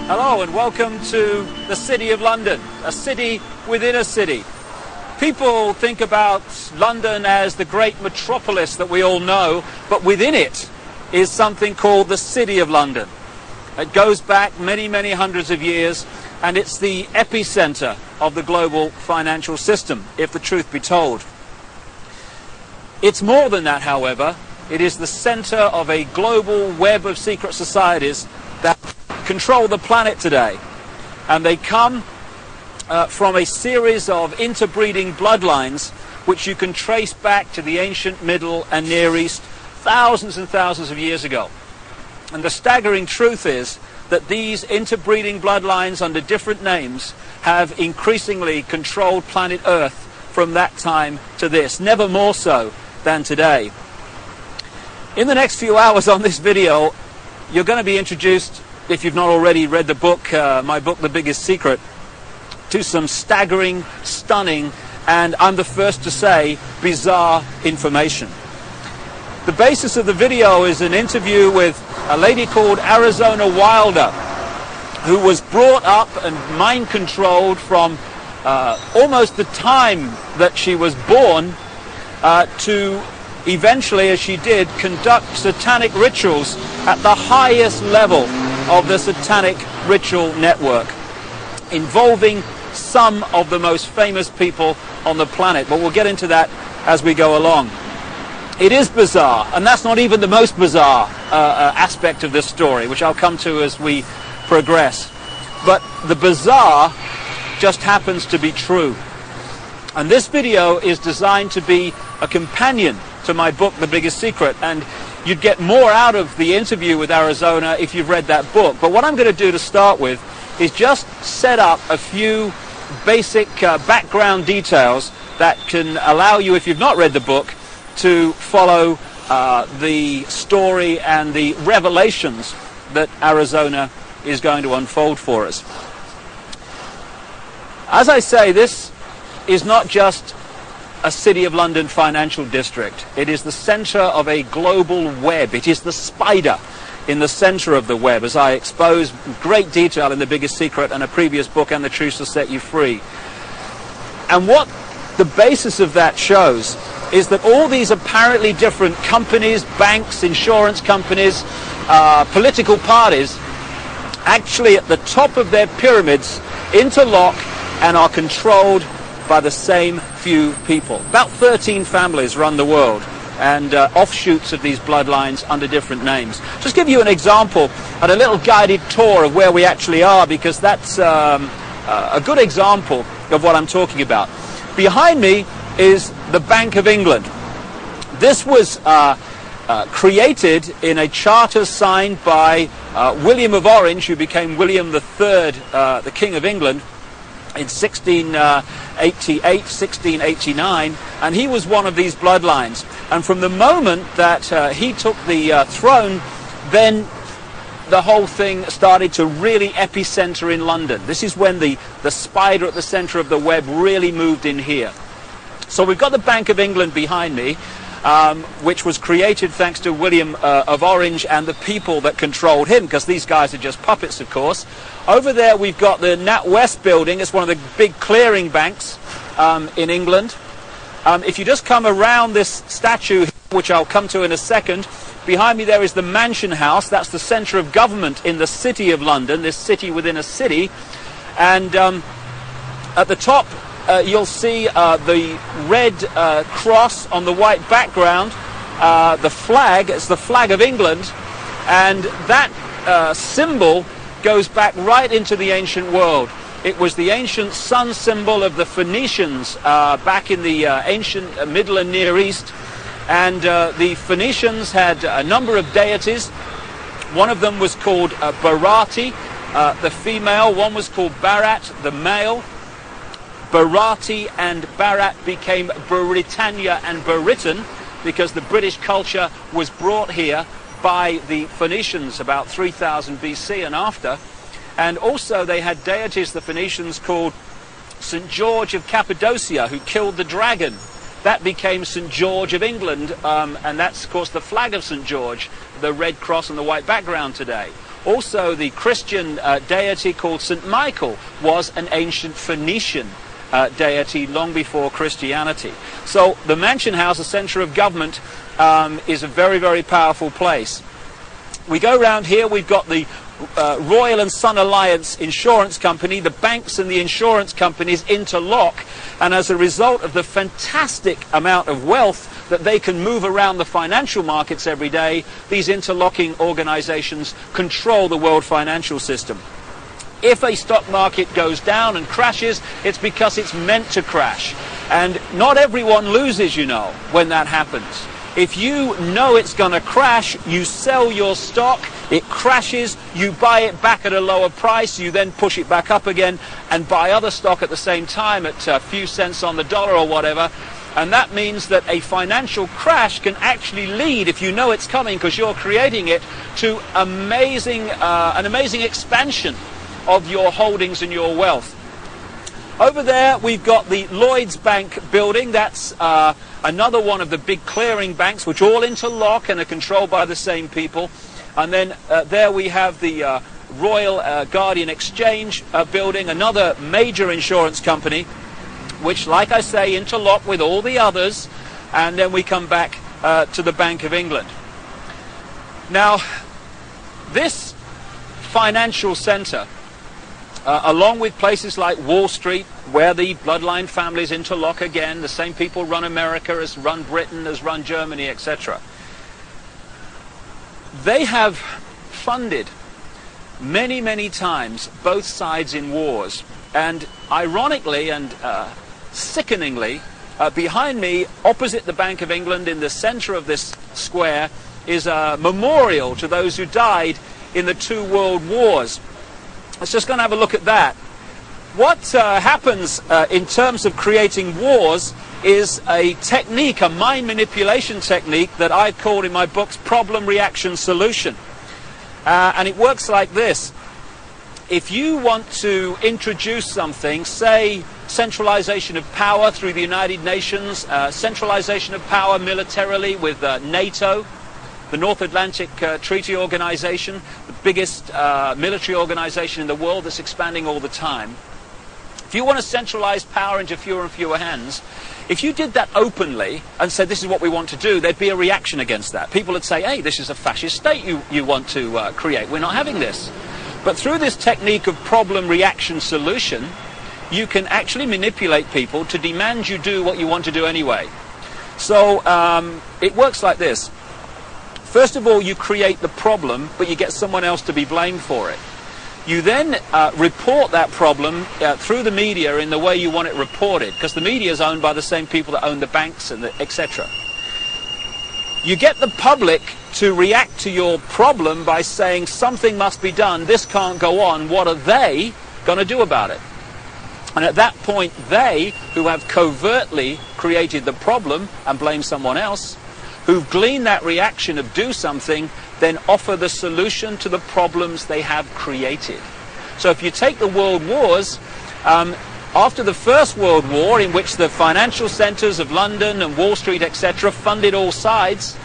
Hello and welcome to the City of London, a city within a city. People think about London as the great metropolis that we all know, but within it is something called the City of London. It goes back many, many hundreds of years, and it's the epicenter of the global financial system, if the truth be told. It's more than that, however. It is the center of a global web of secret societies that control the planet today, and they come from a series of interbreeding bloodlines which you can trace back to the ancient Middle and Near East thousands and thousands of years ago. And the staggering truth is that these interbreeding bloodlines under different names have increasingly controlled planet Earth from that time to this, never more so than today. In the next few hours on this video, you're going to be introduced, if you've not already read the book, my book, The Biggest Secret, to some staggering, stunning, and I'm the first to say, bizarre information. The basis of the video is an interview with a lady called Arizona Wilder, who was brought up and mind-controlled from almost the time that she was born to eventually, as she did, conduct satanic rituals at the highest level of the satanic ritual network, involving some of the most famous people on the planet. But we'll get into that as we go along. It is bizarre, and that's not even the most bizarre aspect of this story, which I'll come to as we progress. But the bizarre just happens to be true. And this video is designed to be a companion to my book, The Biggest Secret, and you'd get more out of the interview with Arizona if you've read that book. But what I'm going to do to start with is just set up a few basic background details that can allow you, if you've not read the book, to follow the story and the revelations that Arizona is going to unfold for us. As I say, this is not just a City of London financial district. It is the center of a global web. It is the spider in the center of the web, as I expose in great detail in The Biggest Secret and a previous book, And the Truth Shall Set You Free. And what the basis of that shows is that all these apparently different companies, banks, insurance companies, political parties, actually at the top of their pyramids interlock and are controlled by the same few people. About 13 families run the world, and offshoots of these bloodlines under different names. Just give you an example and a little guided tour of where we actually are, because that's a good example of what I'm talking about. Behind me is the Bank of England. This was created in a charter signed by William of Orange, who became William III, the King of England, in 1688, 1689, and he was one of these bloodlines. And from the moment that he took the throne, then the whole thing started to really epicenter in London. This is when the spider at the center of the web really moved in here. So we've got the Bank of England behind me, which was created thanks to William of Orange and the people that controlled him, because these guys are just puppets, of course. Over there we've got the NatWest building. It's one of the big clearing banks in England. If you just come around this statue, which I'll come to in a second, behind me there is the Mansion House. That's the centre of government in the City of London, this city within a city. And at the top you'll see the red cross on the white background, the flag. It's the flag of England, and that symbol goes back right into the ancient world. It was the ancient sun symbol of the Phoenicians back in the ancient Middle and Near East. And the Phoenicians had a number of deities. One of them was called Barati, the female. One was called Barat, the male. Barati and Barat became Britannia and Baritan because the British culture was brought here by the Phoenicians about 3000 BC and after. And also they had deities, the Phoenicians, called St. George of Cappadocia, who killed the dragon. That became St. George of England, and that's, of course, the flag of St. George, the red cross on the white background today. Also, the Christian deity called St. Michael was an ancient Phoenician deity long before Christianity. So the mansion house, the center of government, is a very, very powerful place. We go around here, we've got the Royal and Son Alliance insurance company. The banks and the insurance companies interlock, and as a result of the fantastic amount of wealth that they can move around the financial markets every day, these interlocking organizations control the world financial system. If a stock market goes down and crashes, it's because it's meant to crash. And not everyone loses, you know, when that happens. If you know it's going to crash, you sell your stock, it crashes, you buy it back at a lower price, you then push it back up again and buy other stock at the same time at a few cents on the dollar or whatever. And that means that a financial crash can actually lead, if you know it's coming because you're creating it, to an amazing expansion of your holdings and your wealth. Over there we've got the Lloyds Bank building. That's another one of the big clearing banks which all interlock and are controlled by the same people. And then there we have the Royal Guardian Exchange building, another major insurance company which, like I say, interlock with all the others. And then we come back to the Bank of England. Now, this financial center, along with places like Wall Street, where the bloodline families interlock again, the same people run America as run Britain, as run Germany, etc. They have funded many, many times both sides in wars. And ironically and sickeningly, behind me, opposite the Bank of England, in the center of this square, is a memorial to those who died in the 2 world wars. Let's just go and have a look at that. What happens in terms of creating wars is a technique, a mind manipulation technique that I've called in my books problem, reaction, solution. And it works like this. If you want to introduce something, say centralization of power through the United Nations, centralization of power militarily with NATO, the North Atlantic Treaty Organization, the biggest military organization in the world that's expanding all the time. If you want to centralize power into fewer and fewer hands, if you did that openly and said this is what we want to do, there'd be a reaction against that. People would say, hey, this is a fascist state you want to create. We're not having this. But through this technique of problem, reaction, solution, you can actually manipulate people to demand you do what you want to do anyway. So it works like this. First of all, you create the problem, but you get someone else to be blamed for it. You then report that problem through the media in the way you want it reported, because the media is owned by the same people that own the banks and etc. You get the public to react to your problem by saying something must be done, this can't go on, what are they going to do about it? And at that point, they, who have covertly created the problem and blame someone else, who've gleaned that reaction of do something, then offer the solution to the problems they have created. So if you take the world wars, after the First World War, in which the financial centers of London and Wall Street, etc., funded all sides,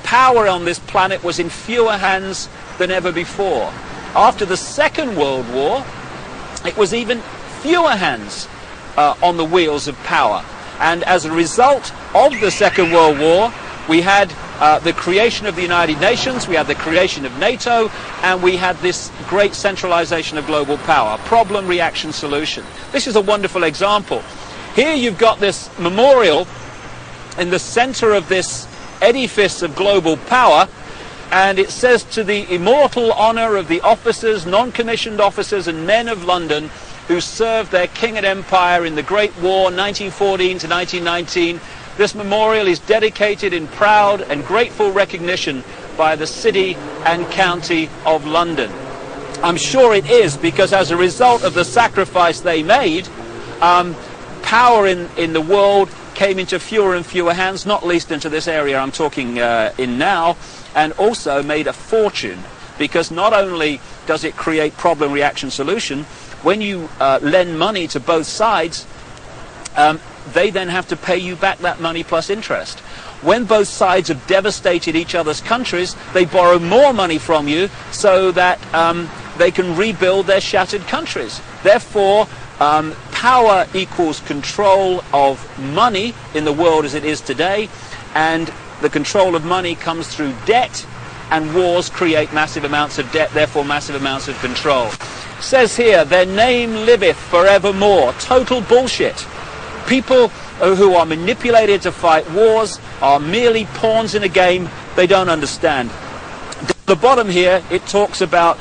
power on this planet was in fewer hands than ever before. After the Second World War, it was even fewer hands on the wheels of power. And as a result of the Second World War, we had the creation of the United Nations, we had the creation of NATO, and we had this great centralization of global power. Problem, reaction, solution. This is a wonderful example. Here you've got this memorial in the center of this edifice of global power, and it says, to the immortal honor of the officers, non-commissioned officers and men of London who served their king and empire in the Great War 1914 to 1919, this memorial is dedicated in proud and grateful recognition by the City and County of London. I'm sure it is, because as a result of the sacrifice they made, power in the world came into fewer and fewer hands, not least into this area I'm talking in now, and also made a fortune, because not only does it create problem, reaction, solution, when you lend money to both sides, they then have to pay you back that money plus interest. When both sides have devastated each other's countries, they borrow more money from you so that they can rebuild their shattered countries. Therefore, power equals control of money in the world as it is today, and the control of money comes through debt, and wars create massive amounts of debt, therefore massive amounts of control. It says here, their name liveth forevermore. Total bullshit. People who are manipulated to fight wars are merely pawns in a game they don't understand. At the bottom here, it talks about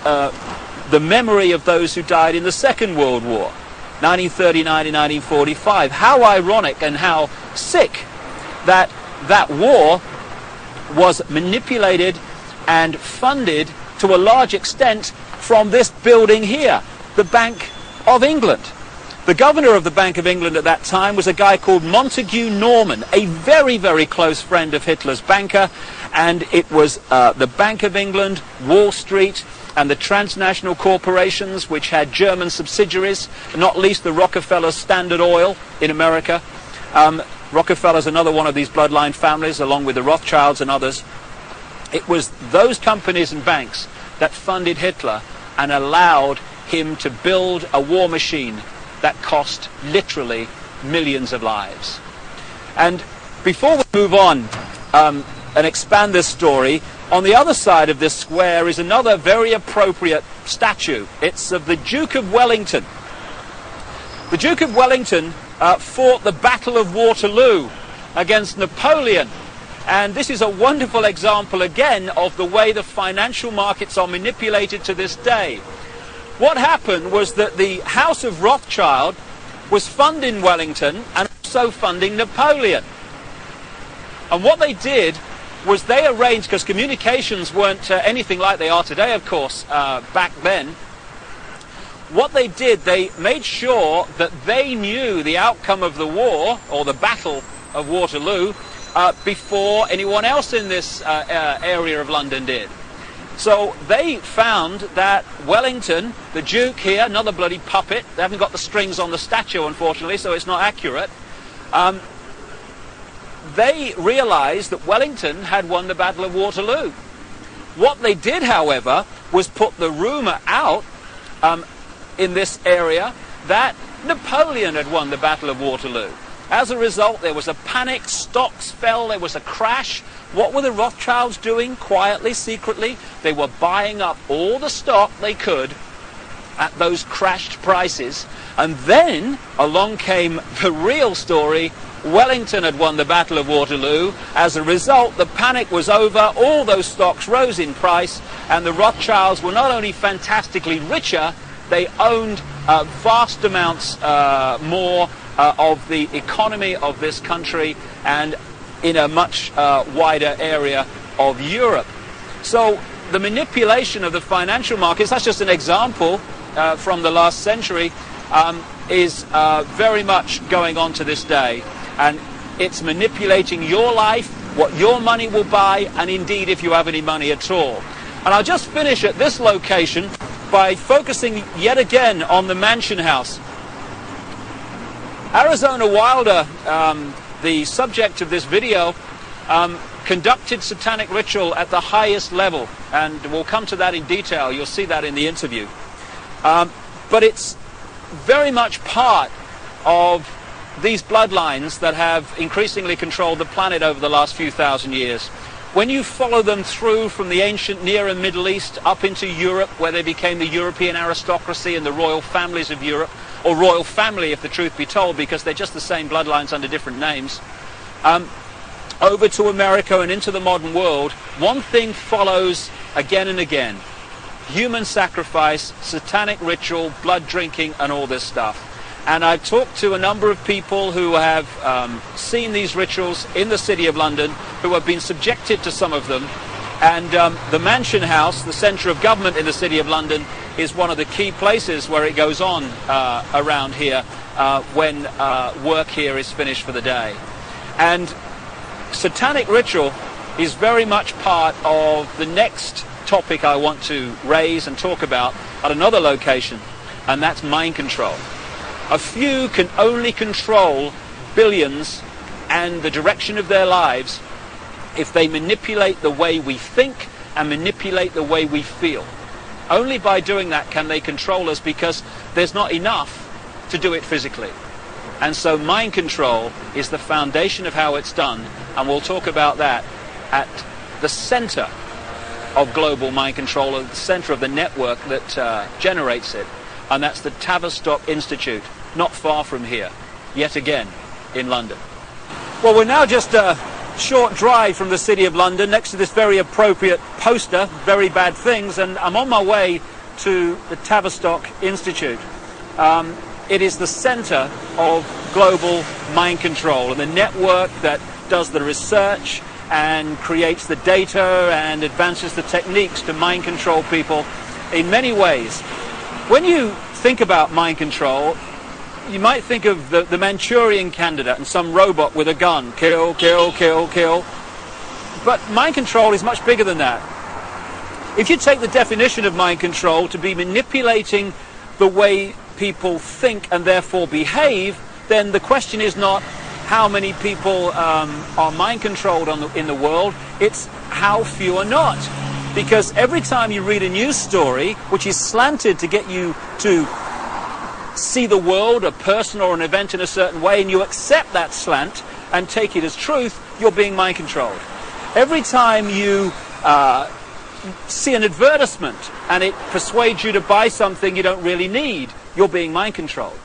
the memory of those who died in the Second World War, 1939 and 1945. How ironic and how sick that that war was manipulated and funded to a large extent from this building here, the Bank of England. The governor of the Bank of England at that time was a guy called Montague Norman, a very, very close friend of Hitler's banker, and it was the Bank of England, Wall Street, and the transnational corporations which had German subsidiaries, not least the Rockefeller Standard Oil in America. Rockefeller's another one of these bloodline families, along with the Rothschilds and others. It was those companies and banks that funded Hitler and allowed him to build a war machine that cost literally millions of lives. And before we move on and expand this story, on the other side of this square is another very appropriate statue. It's of the Duke of Wellington. The Duke of Wellington fought the Battle of Waterloo against Napoleon. And this is a wonderful example again of the way the financial markets are manipulated to this day. What happened was that the House of Rothschild was funding Wellington and also funding Napoleon. And what they did was they arranged, because communications weren't anything like they are today, of course, back then. What they did, they made sure that they knew the outcome of the war, or the Battle of Waterloo, before anyone else in this area of London did. So they found that Wellington, the Duke here, another bloody puppet, they haven't got the strings on the statue unfortunately, so it's not accurate, they realized that Wellington had won the Battle of Waterloo. What they did, however, was put the rumor out in this area that Napoleon had won the Battle of Waterloo. As a result, there was a panic, stocks fell, there was a crash. What were the Rothschilds doing quietly, secretly? They were buying up all the stock they could at those crashed prices. And then along came the real story. Wellington had won the Battle of Waterloo. As a result, the panic was over, all those stocks rose in price, and the Rothschilds were not only fantastically richer, they owned vast amounts more of the economy of this country and in a much wider area of Europe. So the manipulation of the financial markets, that's just an example from the last century, is very much going on to this day. And it's manipulating your life, what your money will buy, and indeed if you have any money at all. And I'll just finish at this location by focusing yet again on the Mansion House. Arizona Wilder, the subject of this video, conducted satanic ritual at the highest level, and we'll come to that in detail. You'll see that in the interview. But it's very much part of these bloodlines that have increasingly controlled the planet over the last few thousand years. When you follow them through from the ancient Near and Middle East up into Europe, where they became the European aristocracy and the royal families of Europe, or royal family if the truth be told, because they're just the same bloodlines under different names, over to America and into the modern world, one thing follows again and again: human sacrifice, satanic ritual, blood drinking, and all this stuff. And I've talked to a number of people who have seen these rituals in the City of London, who have been subjected to some of them. And the Mansion House, the centre of government in the City of London, is one of the key places where it goes on around here when work here is finished for the day. And satanic ritual is very much part of the next topic I want to raise and talk about at another location, and that's mind control. A few can only control billions and the direction of their lives if they manipulate the way we think and manipulate the way we feel. Only by doing that can they control us, because there's not enough to do it physically. And so mind control is the foundation of how it's done, and we'll talk about that at the center of global mind control, at the center of the network that generates it, and that's the Tavistock Institute, not far from here, yet again in London. Well, we're now just a short drive from the City of London, next to this very appropriate poster, Very Bad Things, and I'm on my way to the Tavistock Institute. It is the center of global mind control and the network that does the research and creates the data and advances the techniques to mind control people in many ways. When you think about mind control, you might think of the Manchurian candidate and some robot with a gun. Kill, kill, kill, kill. But mind control is much bigger than that. If you take the definition of mind control to be manipulating the way people think and therefore behave, then the question is not how many people are mind controlled in the world, it's how few are not. Because every time you read a news story which is slanted to get you to see the world, a person or an event in a certain way, and you accept that slant and take it as truth, you're being mind controlled. Every time you see an advertisement and it persuades you to buy something you don't really need, you're being mind controlled.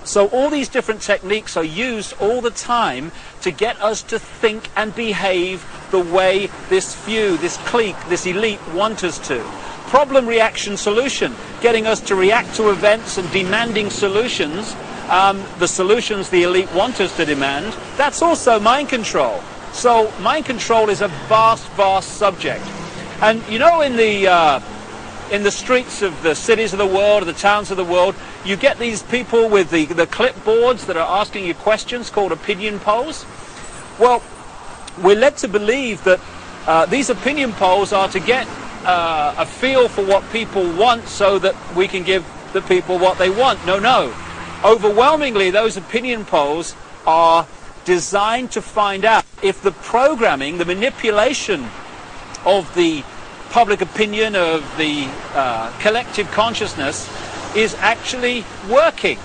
So all these different techniques are used all the time to get us to think and behave the way this few, this clique, this elite want us to. Problem, reaction, solution, getting us to react to events and demanding solutions, the solutions the elite want us to demand. That's also mind control. So mind control is a vast, vast subject. And you know, in the streets of the cities of the world, or the towns of the world, you get these people with the clipboards that are asking you questions called opinion polls. Well, we're led to believe that these opinion polls are to get a feel for what people want so that we can give the people what they want. No, no. Overwhelmingly, those opinion polls are designed to find out if the programming, the manipulation of the public opinion, of the collective consciousness, is actually working.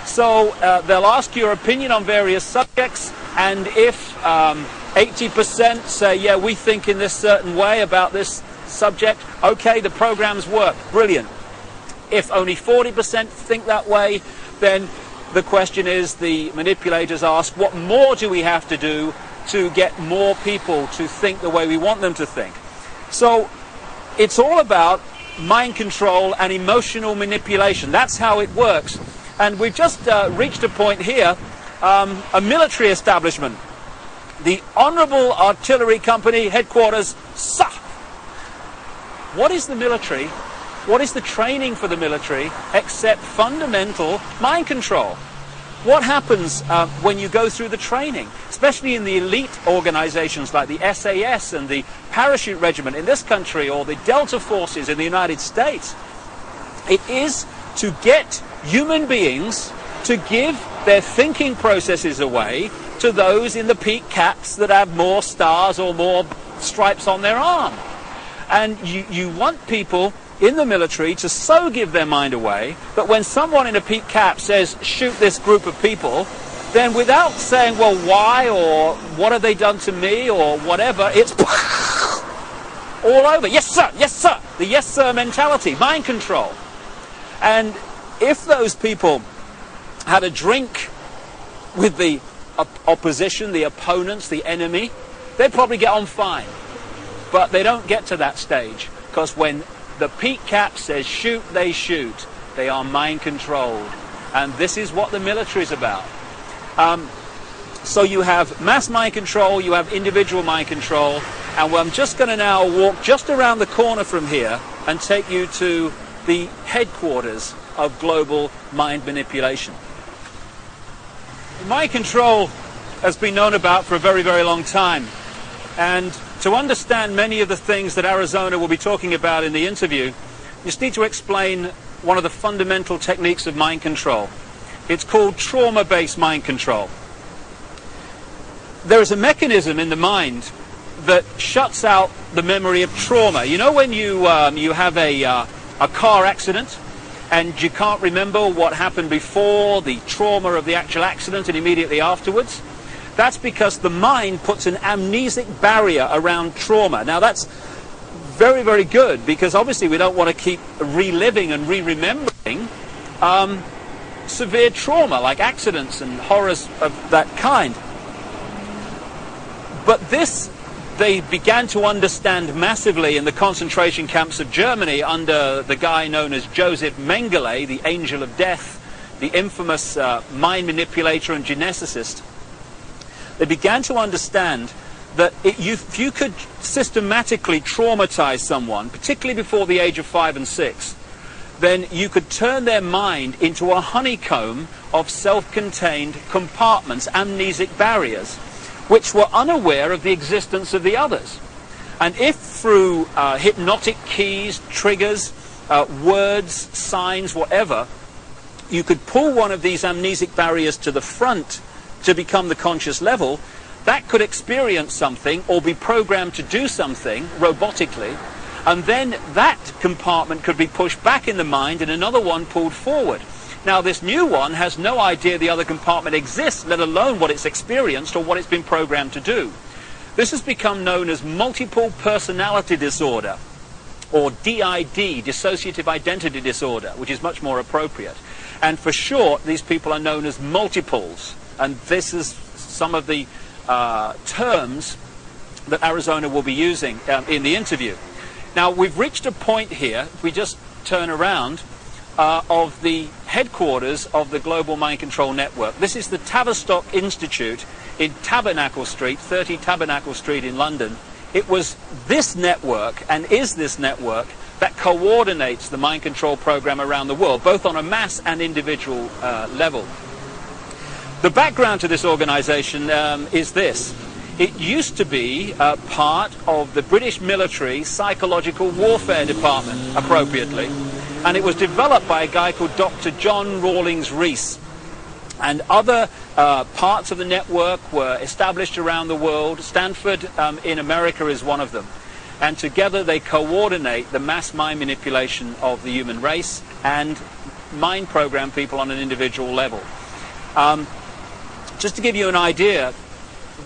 So they'll ask your opinion on various subjects, and if 80% say, yeah, we think in this certain way about this subject, okay, the programs work, brilliant. If only 40% think that way, then the question is, the manipulators ask, what more do we have to do to get more people to think the way we want them to think? So it's all about mind control and emotional manipulation. That's how it works. And we've just reached a point here, a military establishment. The Honourable Artillery Company headquarters, SA. What is the military? What is the training for the military except fundamental mind control? What happens when you go through the training, especially in the elite organizations like the SAS and the Parachute Regiment in this country, or the Delta Forces in the United States? It is to get human beings to give their thinking processes away to those in the peak caps that have more stars or more stripes on their arm. And you want people in the military to so give their mind away that when someone in a peak cap says, shoot this group of people, then without saying, well, why, or what have they done to me, or whatever, it's all over. Yes, sir, yes, sir. The yes, sir mentality, mind control. And if those people had a drink with the opposition, the opponents, the enemy, they'd probably get on fine. But they don't get to that stage, because when the peak cap says shoot, they shoot. They are mind controlled. And this is what the military is about. So you have mass mind control, you have individual mind control, and I'm just going to now walk just around the corner from here and take you to the headquarters of global mind manipulation. Mind control has been known about for a very, very long time. And to understand many of the things that Arizona will be talking about in the interview, you just need to explain one of the fundamental techniques of mind control. It's called trauma-based mind control. there is a mechanism in the mind that shuts out the memory of trauma. You know when you have a car accident and you can't remember what happened before, the trauma of the actual accident and immediately afterwards? That's because the mind puts an amnesic barrier around trauma. Now that's very, very good, because obviously we don't want to keep reliving and re-remembering severe trauma like accidents and horrors of that kind. But this they began to understand massively in the concentration camps of Germany under the guy known as Josef Mengele, the angel of death, the infamous mind manipulator and geneticist. They began to understand that if you could systematically traumatize someone, particularly before the age of 5 and 6, then you could turn their mind into a honeycomb of self-contained compartments, amnesic barriers, which were unaware of the existence of the others. And if through hypnotic keys, triggers, words, signs, whatever, you could pull one of these amnesic barriers to the front to become the conscious level, that could experience something or be programmed to do something robotically, and then that compartment could be pushed back in the mind and another one pulled forward. Now this new one has no idea the other compartment exists, let alone what it's experienced or what it's been programmed to do. This has become known as multiple personality disorder, or DID, dissociative identity disorder, which is much more appropriate. And for short, these people are known as multiples. And this is some of the terms that Arizona will be using in the interview. Now we've reached a point here, if we just turn around, of the headquarters of the Global Mind Control Network. This is the Tavistock Institute in Tabernacle Street, 30 Tabernacle Street in London. It was this network, and is this network, that coordinates the mind control program around the world, both on a mass and individual level. The background to this organization is this. It used to be part of the British military psychological warfare department, appropriately, and it was developed by a guy called Dr. John Rawlings Rees. And other parts of the network were established around the world. Stanford in America is one of them. And together they coordinate the mass mind manipulation of the human race and mind program people on an individual level. Just to give you an idea,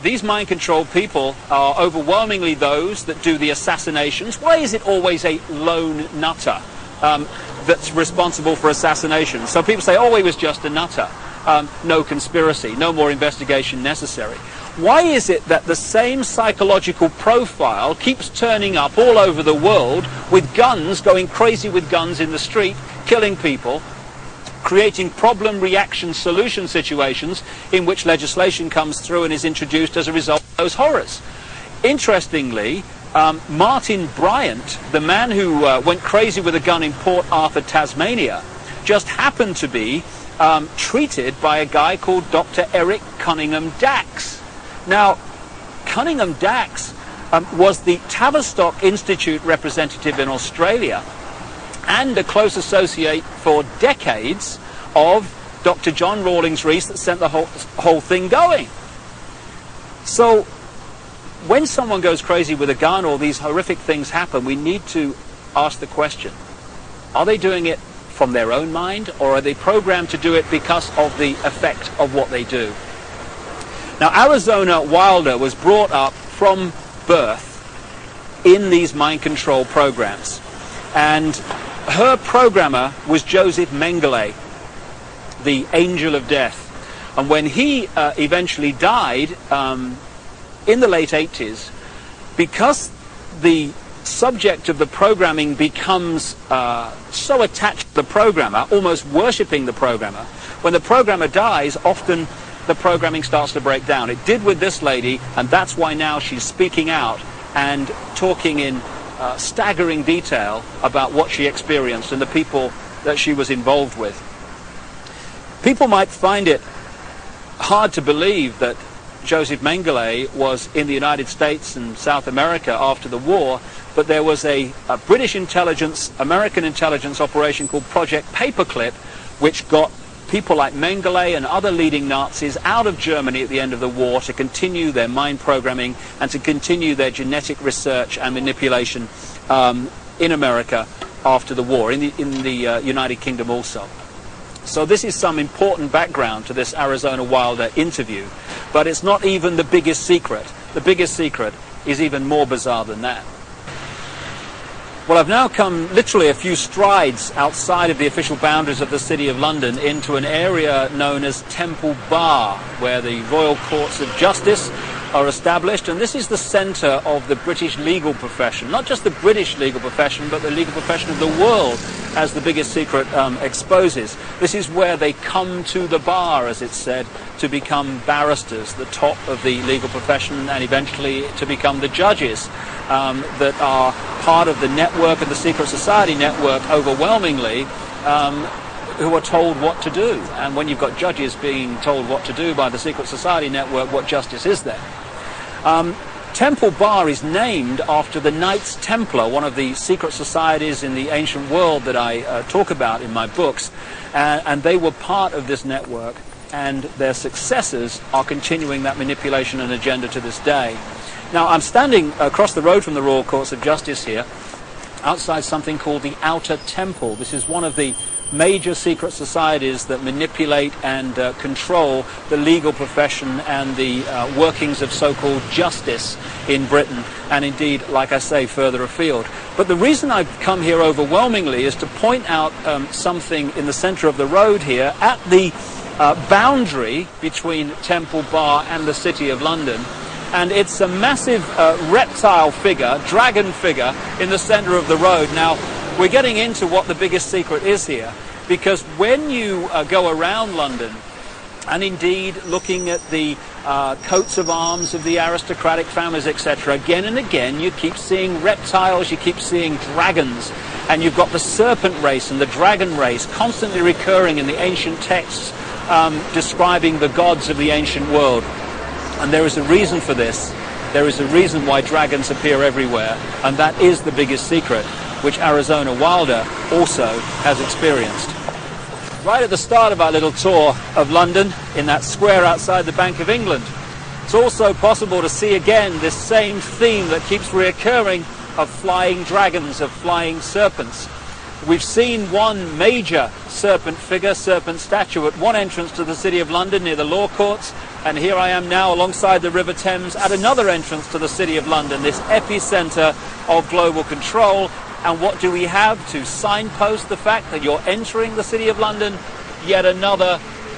these mind control people are overwhelmingly those that do the assassinations. Why is it always a lone nutter that's responsible for assassination? So people say, oh, he was just a nutter. No conspiracy, no more investigation necessary. Why is it that the same psychological profile keeps turning up all over the world with guns, going crazy with guns in the street, killing people, creating problem, reaction, solution situations in which legislation comes through and is introduced as a result of those horrors? Interestingly, Martin Bryant, the man who went crazy with a gun in Port Arthur, Tasmania, just happened to be treated by a guy called Dr. Eric Cunningham Dax. Now, Cunningham Dax was the Tavistock Institute representative in Australia and a close associate for decades of Dr. John Rawlings Rees that sent the whole thing going. So when someone goes crazy with a gun or these horrific things happen, we need to ask the question, are they doing it from their own mind, or are they programmed to do it because of the effect of what they do? Now, Arizona Wilder was brought up from birth in these mind control programs, and her programmer was Josef Mengele, the angel of death. And when he eventually died in the late 80s, because the subject of the programming becomes so attached to the programmer, almost worshipping the programmer, when the programmer dies, often the programming starts to break down. It did with this lady, and that's why now she's speaking out and talking in staggering detail about what she experienced and the people that she was involved with. People might find it hard to believe that Josef Mengele was in the United States and South America after the war, but there was a British intelligence, American intelligence operation called Project Paperclip, which got people like Mengele and other leading Nazis out of Germany at the end of the war to continue their mind programming and to continue their genetic research and manipulation in America after the war, in the United Kingdom also. So this is some important background to this Arizona Wilder interview, but it's not even the biggest secret. The biggest secret is even more bizarre than that. Well, I've now come literally a few strides outside of the official boundaries of the City of London into an area known as Temple Bar, where the Royal Courts of Justice are established, and this is the centre of the British legal profession. Not just the British legal profession, but the legal profession of the world, as the biggest secret exposes. This is where they come to the bar, as it's said, to become barristers, the top of the legal profession, and eventually to become the judges that are part of the network and the secret society network overwhelmingly, who are told what to do. And when you've got judges being told what to do by the secret society network, what justice is there? Temple Bar is named after the Knights Templar, one of the secret societies in the ancient world that I talk about in my books, and they were part of this network, and their successors are continuing that manipulation and agenda to this day. Now, I'm standing across the road from the Royal Courts of Justice here, outside something called the Outer Temple. This is one of the major secret societies that manipulate and control the legal profession and the workings of so-called justice in Britain, and indeed, like I say, further afield. But the reason I've come here overwhelmingly is to point out something in the centre of the road here at the boundary between Temple Bar and the City of London. And it's a massive reptile figure, dragon figure, in the centre of the road. Now, we're getting into what the biggest secret is here, because when you go around London, and indeed looking at the coats of arms of the aristocratic families, etc., again and again you keep seeing reptiles, you keep seeing dragons, and you've got the serpent race and the dragon race constantly recurring in the ancient texts describing the gods of the ancient world. And there is a reason for this. There is a reason why dragons appear everywhere, and that is the biggest secret, which Arizona Wilder also has experienced. Right at the start of our little tour of London, in that square outside the Bank of England, it's also possible to see again this same theme that keeps reoccurring of flying dragons, of flying serpents. We've seen one major serpent figure, serpent statue, at one entrance to the City of London near the Law Courts, and here I am now alongside the River Thames at another entrance to the City of London, this epicenter of global control. And what do we have to signpost the fact that you're entering the City of London? Yet another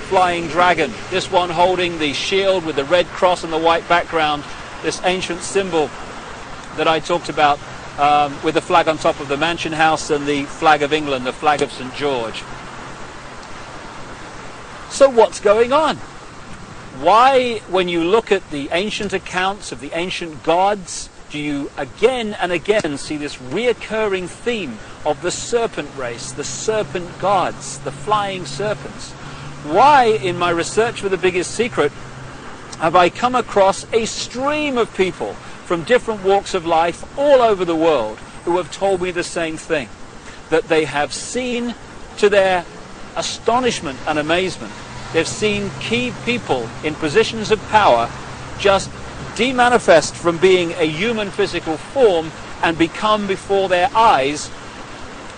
flying dragon, this one holding the shield with the red cross and the white background, this ancient symbol that I talked about, with the flag on top of the Mansion House and the flag of England, the flag of St. George. So what's going on? Why, when you look at the ancient accounts of the ancient gods, do you again and again see this reoccurring theme of the serpent race, the serpent gods, the flying serpents? Why, in my research for the biggest secret, have I come across a stream of people from different walks of life all over the world who have told me the same thing, that they have seen, to their astonishment and amazement, they've seen key people in positions of power just demanifest from being a human physical form and become before their eyes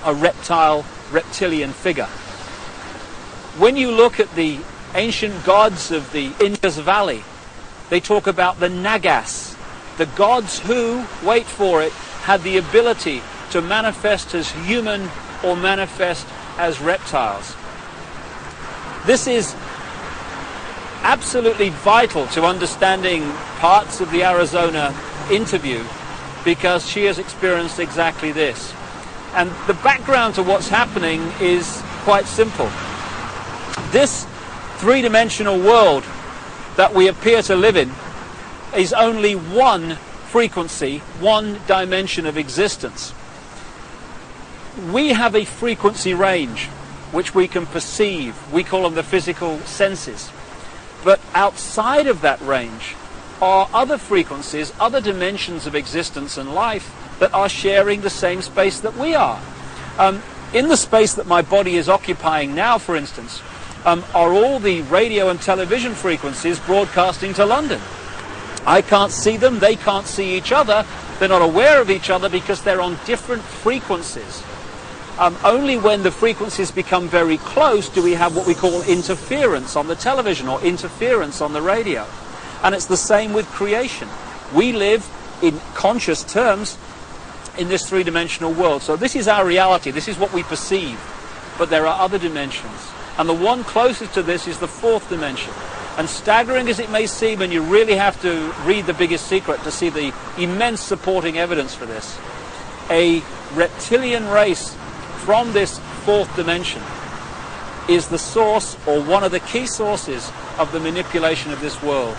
a reptilian figure. When you look at the ancient gods of the Indus Valley, they talk about the Nagas, the gods who, wait for it, had the ability to manifest as human or manifest as reptiles. This is absolutely vital to understanding parts of the Arizona interview, because she has experienced exactly this. And the background to what's happening is quite simple. This three-dimensional world that we appear to live in is only one frequency, one dimension of existence. We have a frequency range which we can perceive. We call them the physical senses. But outside of that range are other frequencies, other dimensions of existence and life that are sharing the same space that we are. In the space that my body is occupying now, for instance, are all the radio and television frequencies broadcasting to London. I can't see them, they can't see each other, they're not aware of each other because they're on different frequencies. Only when the frequencies become very close do we have what we call interference on the television or interference on the radio. And it's the same with creation. We live in conscious terms in this three-dimensional world. So this is our reality, this is what we perceive. But there are other dimensions. And the one closest to this is the fourth dimension. And staggering as it may seem, and you really have to read The Biggest Secret to see the immense supporting evidence for this, a reptilian race from this fourth dimension is the source or one of the key sources of the manipulation of this world.